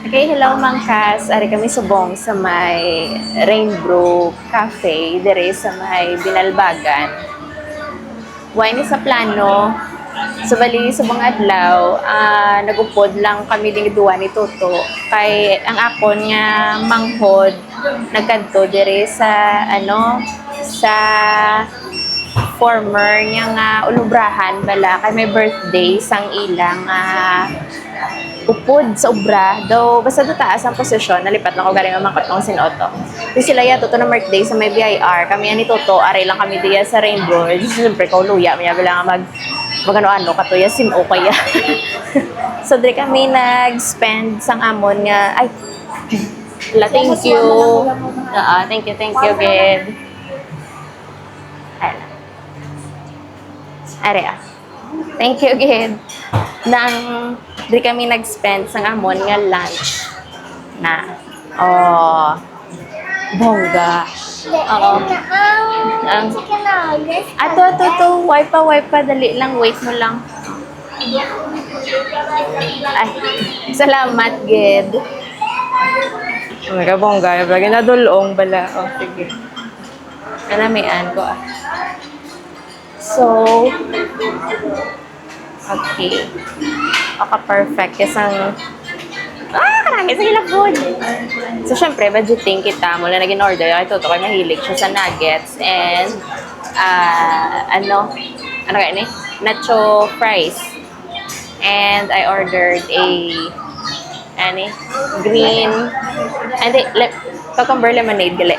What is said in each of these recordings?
Okay, hello Mangkas. Ari kami subong sa may Rainbow Cafe, dire sa may Binalbagan. Wine sa plano. So bali subong adlaw, nagupod lang kami ding duwa ni Toto. Kay ang akon nga manghod nagkadto dire sa sa former niya nga ulubrahan bala kay may birthday sang ilang upod sa obra. Daw, basta do taas ang posisyon, nalipat na ko galing ang mangkot kong sinoto. Di sila ya, Toto na birthday sa may BIR. Kami yan ni Toto, aray lang kami diya sa Rainbow. Di siyempre, kauluya, may lang mag-ano-ano, katuya, sino kaya. So, di kami nag-spend sang amon nga, ay, thank you. Thank you, Ged. Ayan. Are. Thank you, Ged. Nang di kami nag-spend sa amon nga lunch na. Oh, bongga. Oo. Ato, wipe pa, dali lang, wait mo lang. Ay, salamat, Ged. Oh my God, bongga. Lagi na dulong bala. Oh, sige. Kanamian ko So, okay. Perfect. Isang karami sa ilang food. So, syempre, budgeting kita. Mula naging order. Ito kay mahilig siya sa nuggets. And, ano kaya ni? Nacho fries. And, I ordered green, cucumber lemonade, gali.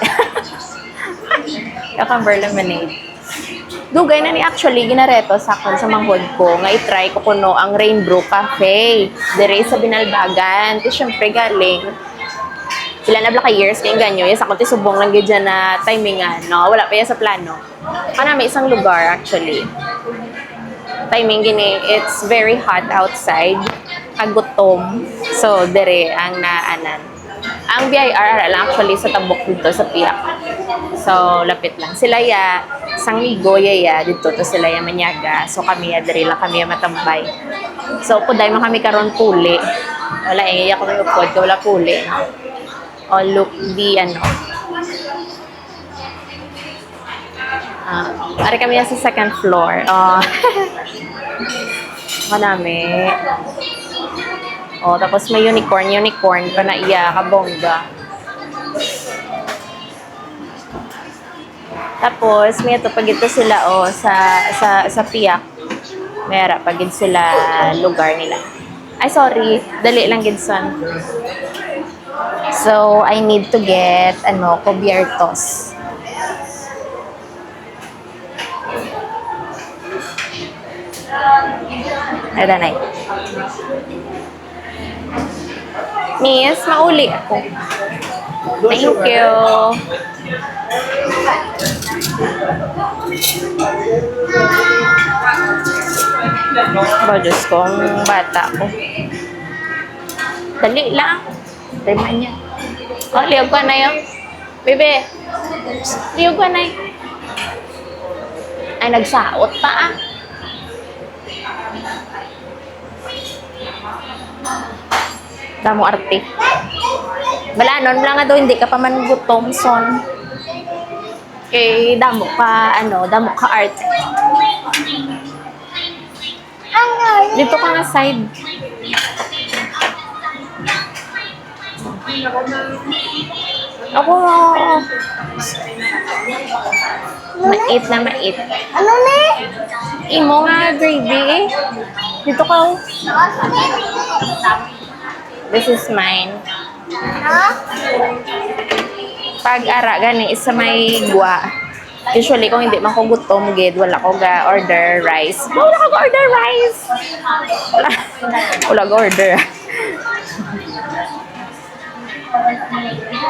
Cucumber lemonade. Dugay na ni actually ginareto sa akon sa manghod ko nga i-try ko kuno ang Rainbow Cafe dire sa Binalbagan. Ti syempre galing pila na bla ka years kay ganyo yes ako ti subong lang gid na timingan no wala pa ya sa plano. Kana may isang lugar actually. Timing gini it's very hot outside. Kagutom. So dire ang naanan. Ang BIR lang actually sa tabok dito sa Piak. So, lapit lang. Sila ya, sang ligo ya, dito to sila ya manyaga. So, kami ya, diri lang kami ya matambay. So, kuday mo kami karon puli. Wala, iyak ko yung upod, wala puli. O, look, ari kami ya sa second floor. Manami. Tapos may unicorn pa na iya, kabongga. Tapos, may ito, pag ito sila, sa Piak. Mayara, pag ito sila lugar nila. Ay, sorry. Dali lang, Gidson. So, I need to get, cubiertos. Ito na Miss, mauli ako. Thank you. Diyos ko, ang bata ko. Dali lang. Tema niya. Liyog ka na yun. Bebe. Liyog ka na yun. Ay, nagsaot pa Damo arte. Balanon lang nga daw, hindi ka pa man gutom, son. Damo ka arte. Dito ka nga side. Ako, mait na mait. Ano na? Imo nga, gravy. Dito ka. This is mine. Pag-ara, gani, isa may guwa. Usually, kung hindi man ko gutom, wala ko ga-order rice. Wala ko ga-order rice! Wala ga-order.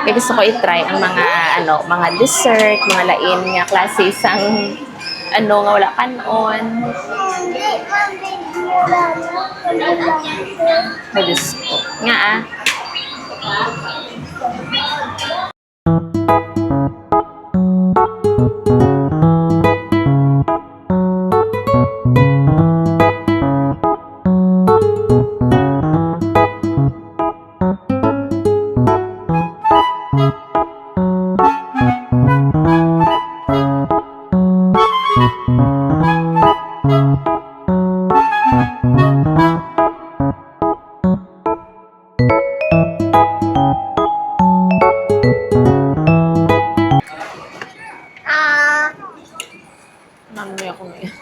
Kaya gusto ko i-try ang mga dessert, mga lain nga klase isang nga wala kanon. Ay, Diyos ko. Nga Mamaya ko ngayon.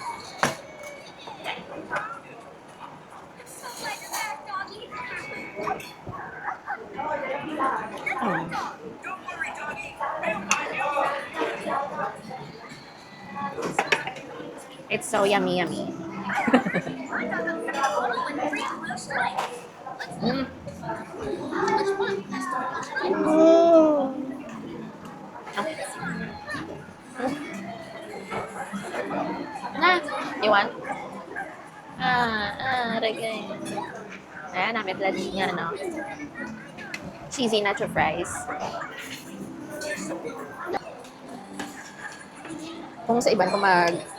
It's so yummy, yummy. Mm. Na, you want? Regay. Ayan, namin lagi niya, no? Cheesy nacho fries. Kung sa iban ko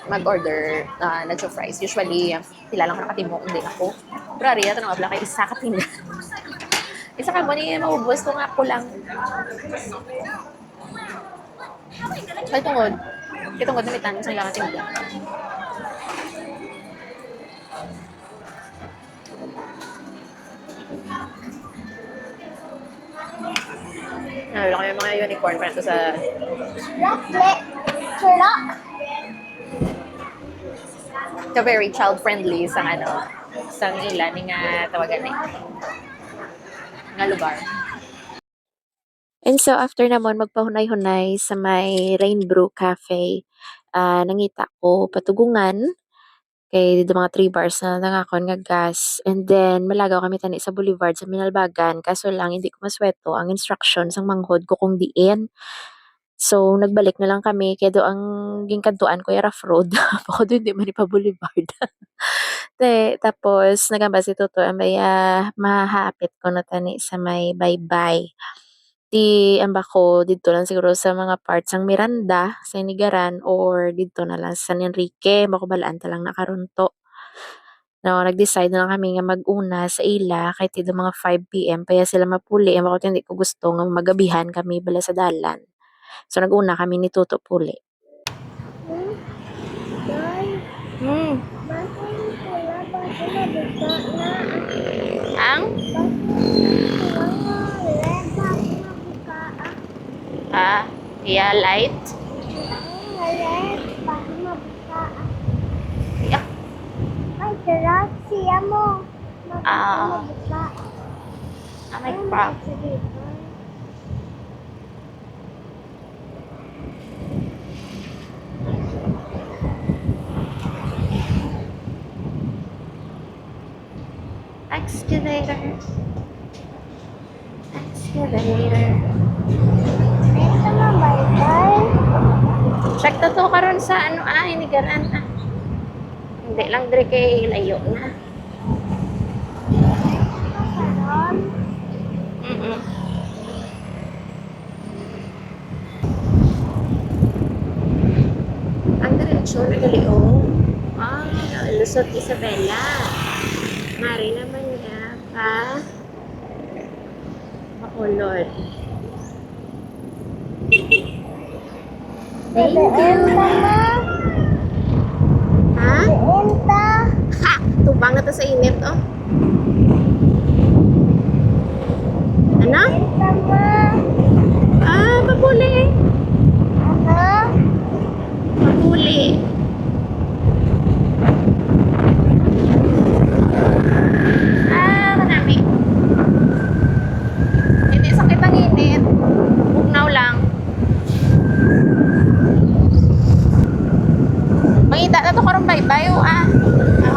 mag-order nacho fries, usually, sila lang ko nakatimo, hindi ako. Pero ari, ito nga pala kay isa katinda. Isa ka mo ni maubos kung ako lang. Ay, tungod. Kitungod namitan sa ilang katinda. Nalala ko yung mga unicorn pa sa... So, very child-friendly sa sa ilan nga tawagan nga lugar. And so, after naman magpahunay-hunay sa may Rainbrew Cafe, nangita ko patugungan kay dito mga 3 bars na nangakon nga gas. And then, malagaw kami tani sa Boulevard sa Minalbagan. Kaso lang, hindi ko masweto ang instructions ang manghod ko kung diin. So, nagbalik na lang kami. Kaya do ang gingkantuan ko, rough road. Ako doon, hindi man pa Boulevard. Tapos, nagamba si Toto, may mahapit ko na tani sa may bye-bye. Di amba ko dito lang siguro sa mga parts ng Miranda, sa Inigaran, or dito na lang sa San Enrique. Makubalaan ta lang nakarunto. No, nag-decide na lang kami nga mag-una sa ila kahit ito mga 5 p.m. Kaya sila mapuli. Amba ko hindi ko gusto nga magabihan kami bala sa dalan. So, nag-una kami ni Toto puli. Ang? Yeah, light. Yeah. Siya mo. May crab. Excavator. Ito na, bye-bye. Check to karon sa Inigaran Hindi lang dire kay layo na. Karon. Ang diretsyon gali Lusot Isabela. Mari naman niya pa Bacolod. Thank you. Ha? Ha! Tubang na to sa init, oh. Ano? Mapuli. Mapuli. Kanami. Hindi sakit ang init. Bugnaw lang. Mangita na to karong bye-bye,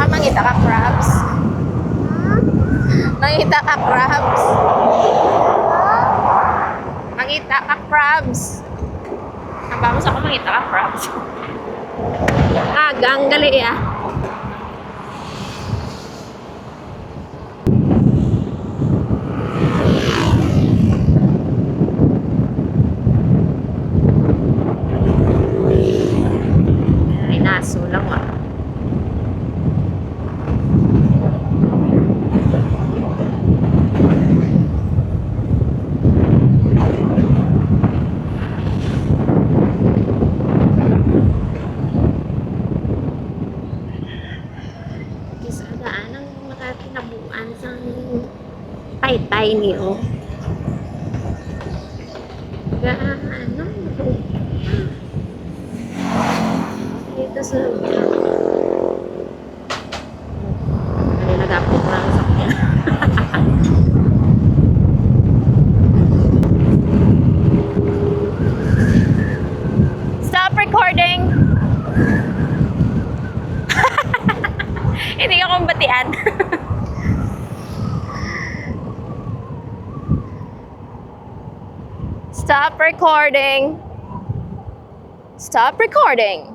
mangita ka crabs. Mangita ka crabs. Mangita ka crabs. Ang vamos ako mangita ka crabs. Agang gali Ay, naso lang Taytay niyo. ano, dito sa ay, nag-update na ang sakyan. Stop recording! Hindi ka kumbatian. Stop recording! Stop recording!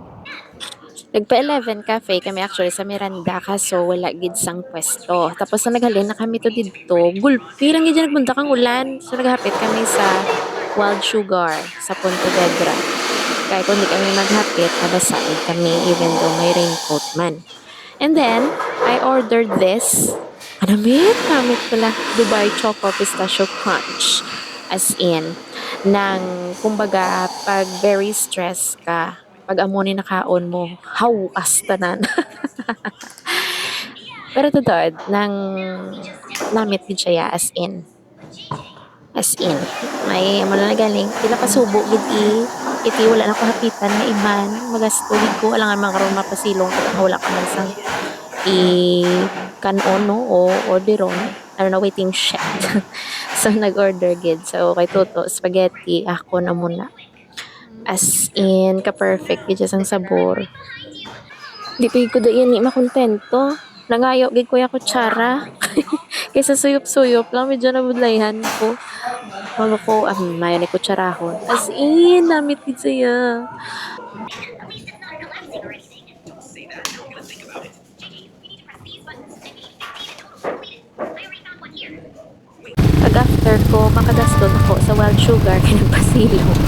Nagpa-11 cafe kami actually sa Miranda kaso wala gid sang pwesto. Tapos na naghalin na kami to dito. Gulpi lang gid nagpunta kang ulan. So naghapit kami sa Wild Sugar sa Pontevedra. Kaya kung di kami maghapit, nabasaid kami even though may raincoat man. And then, I ordered this. Ano mit? Namit pala. Dubai Choco Pistachio Crunch. As in, nang, kumbaga, pag very stressed ka, pag amo ni nakaon mo, hawas tanan. Pero totoo, nang namit din siya as in. As in, may amo na galing, pila ka subo gid iti wala na ko hapitan nga iman, magastugid ko, alangan mga karon mapasilong ko wala ka man sang kanon no o orderon ano na waiting shed. So nag-order gid so kay Toto spaghetti ako na muna as in ka perfect gid siya sang sabor di pa ko doon ni makontento nangayo gid ko ya kutsara kaysa suyop-suyop lang medyo nabudlayhan ko mga ko may ni kutsarahon as in namit gid siya. Pag after ko, makadaston ako sa Wild Sugar kay nagpasilong.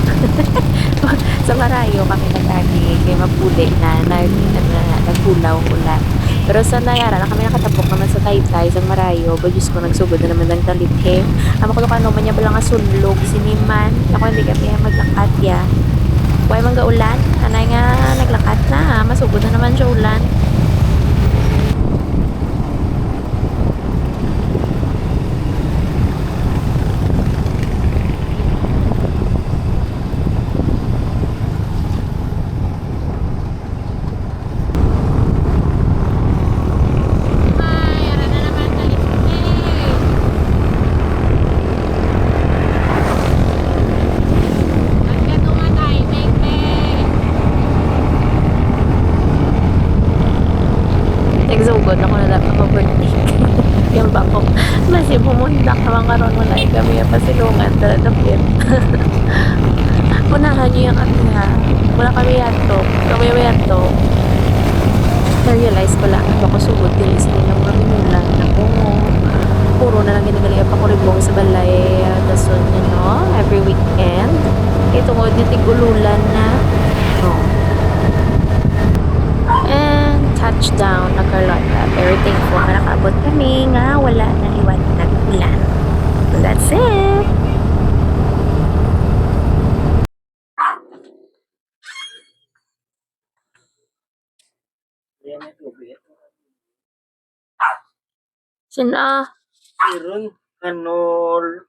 Sa Marayo kami nag-agi kay mapuli na naggulaw ang ulan. Pero sa Nayara na kami nakatapok naman sa Taytay sa Marayo. Ba Diyos ko nagsugod na naman ng taliphe. Amo ko kano man niya balang asulog siniman. Ako hindi kami maglakat ya. Huwag man ga ulan. Anay nga naglakat na. Masugod na naman siya ulan. Ay, ara na naman taliphe. Magkatumatay, Bebe. Nagsugod ako na dapat mag-birthday. Yung ba ko, kasi pumunta ka mga karon wala kami pasilungan talatapit. Unahan niyo yung kami ha. Wala kami yato. Kami yato. Na-realize ko lang ako sugod din sa nilang mamulan. Ako, puro na lang ginagaling pa ko ribong sa balay. Dason, every weekend. Ito ko, tigululan na. Oh. And touchdown na Carlotta. Very thankful na nakabot kami nga wala na liwan nag-ulan. That's it. Sina, Meron kanol.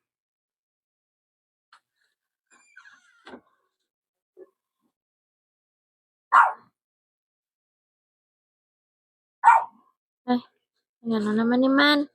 ay, ano naman ni man.